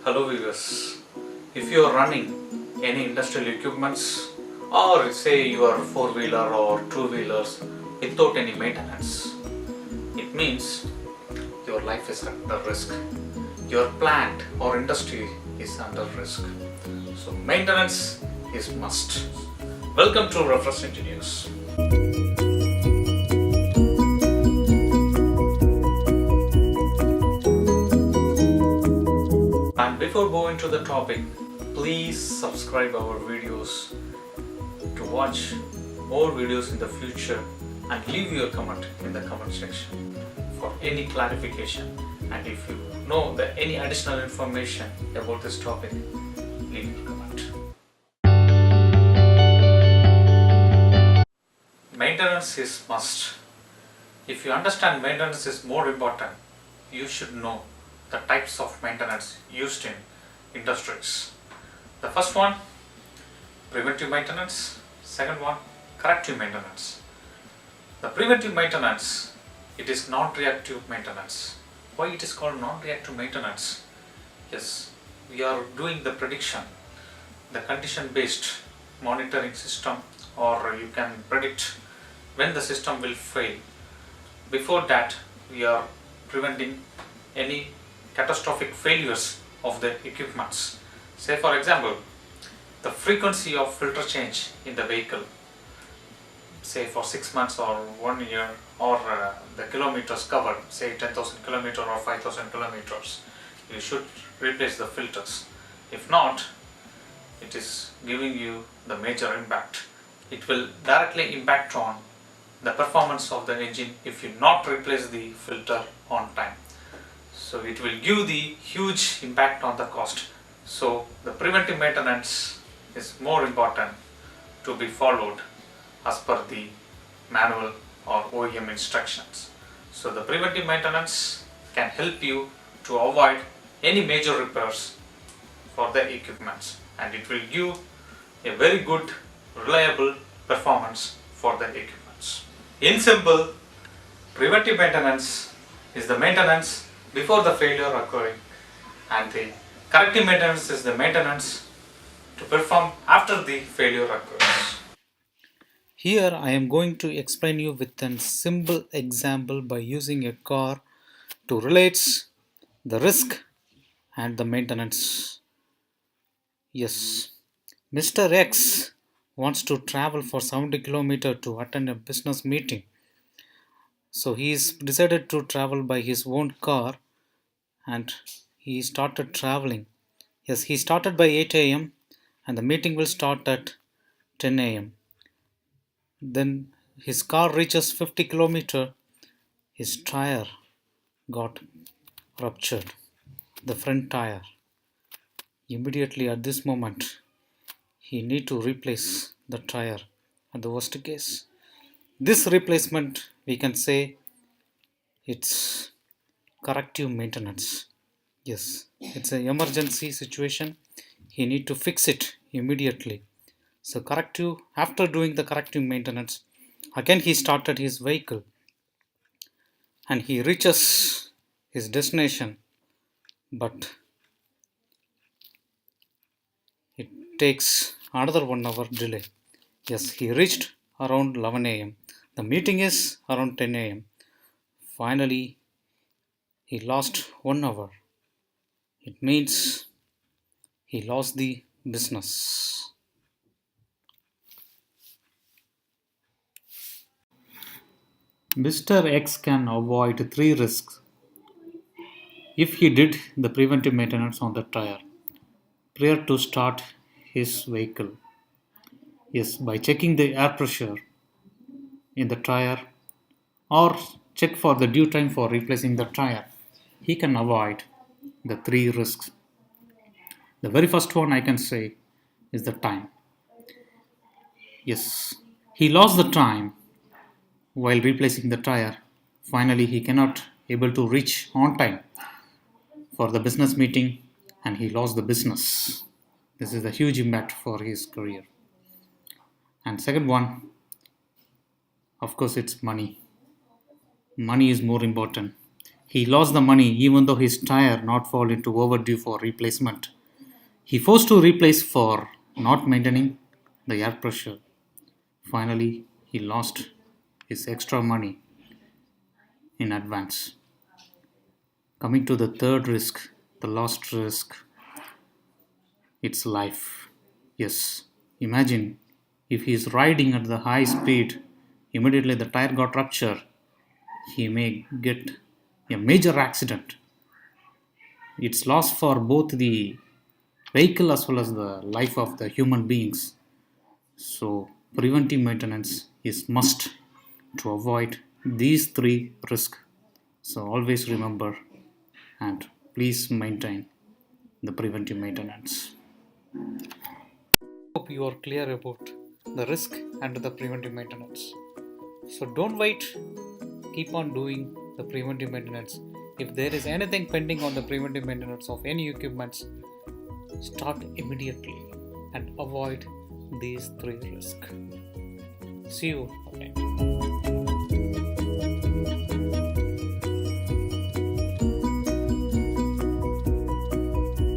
Hello viewers, if you are running any industrial equipments or say your 4-wheeler or 2-wheelers without any maintenance, it means your life is under risk. Your plant or industry is under risk. So maintenance is must. Welcome to Refreshing News. And before going to the topic, please subscribe our videos to watch more videos in the future and leave your comment in the comment section for any clarification. And if you know any additional information about this topic, leave a comment. Maintenance is must. If you understand maintenance is more important, you should know the types of maintenance used in industries. The first one, preventive maintenance. Second one, corrective maintenance. The preventive maintenance, it is non-reactive maintenance. Why it is called non-reactive maintenance? Yes, we are doing the prediction, the condition-based monitoring system, or you can predict when the system will fail. Before that, we are preventing any catastrophic failures of the equipments. Say for example, the frequency of filter change in the vehicle, say for 6 months or 1 year, or the kilometers covered, say 10,000 kilometers or 5,000 kilometers, you should replace the filters. If not, it is giving you the major impact. It will directly impact on the performance of the engine if you not replace the filter on time. So it will give the huge impact on the cost. So the preventive maintenance is more important to be followed as per the manual or OEM instructions. So the preventive maintenance can help you to avoid any major repairs for the equipments, and it will give a very good reliable performance for the equipments. In simple, preventive maintenance is the maintenance before the failure occurring, and the corrective maintenance is the maintenance to perform after the failure occurs. Here I am going to explain you with a simple example by using a car to relate the risk and the maintenance. Yes, Mr. X wants to travel for 70 kilometers to attend a business meeting. So he is decided to travel by his own car and he started traveling. Yes, he started by 8 a.m. and the meeting will start at 10 a.m. Then his car reaches 50 kilometers. His tire got ruptured, the front tire. Immediately at this moment, he need to replace the tire at the worst case. This replacement, we can say, it's corrective maintenance. Yes, it's an emergency situation. He need to fix it immediately. So corrective, after doing the corrective maintenance, again he started his vehicle and he reaches his destination, but it takes another 1 hour delay. Yes, he reached around 11 a.m. The meeting is around 10 a.m. Finally, he lost 1 hour. It means he lost the business. Mr. X can avoid 3 risks if he did the preventive maintenance on the tire prior to start his vehicle. Yes, by checking the air pressure in the tire or check for the due time for replacing the tire, he can avoid the 3 risks. The very first one I can say is the time. Yes, he lost the time while replacing the tire. Finally, he cannot able to reach on time for the business meeting and he lost the business. This is a huge impact for his career. And second one, of course, it's money. Money is more important. He lost the money even though his tire not fall into overdue for replacement. He forced to replace for not maintaining the air pressure. Finally, he lost his extra money in advance. Coming to the third risk, the last risk, it's life. Yes, imagine if he is riding at the high speed, immediately the tire got ruptured, he may get a major accident. It's loss for both the vehicle as well as the life of the human beings. So preventive maintenance is must to avoid these three risks. So always remember and please maintain the preventive maintenance. Hope you are clear about the risk and the preventive maintenance. So don't wait, keep on doing the preventive maintenance. If there is anything pending on the preventive maintenance of any equipments, start immediately and avoid these three risks. See you again.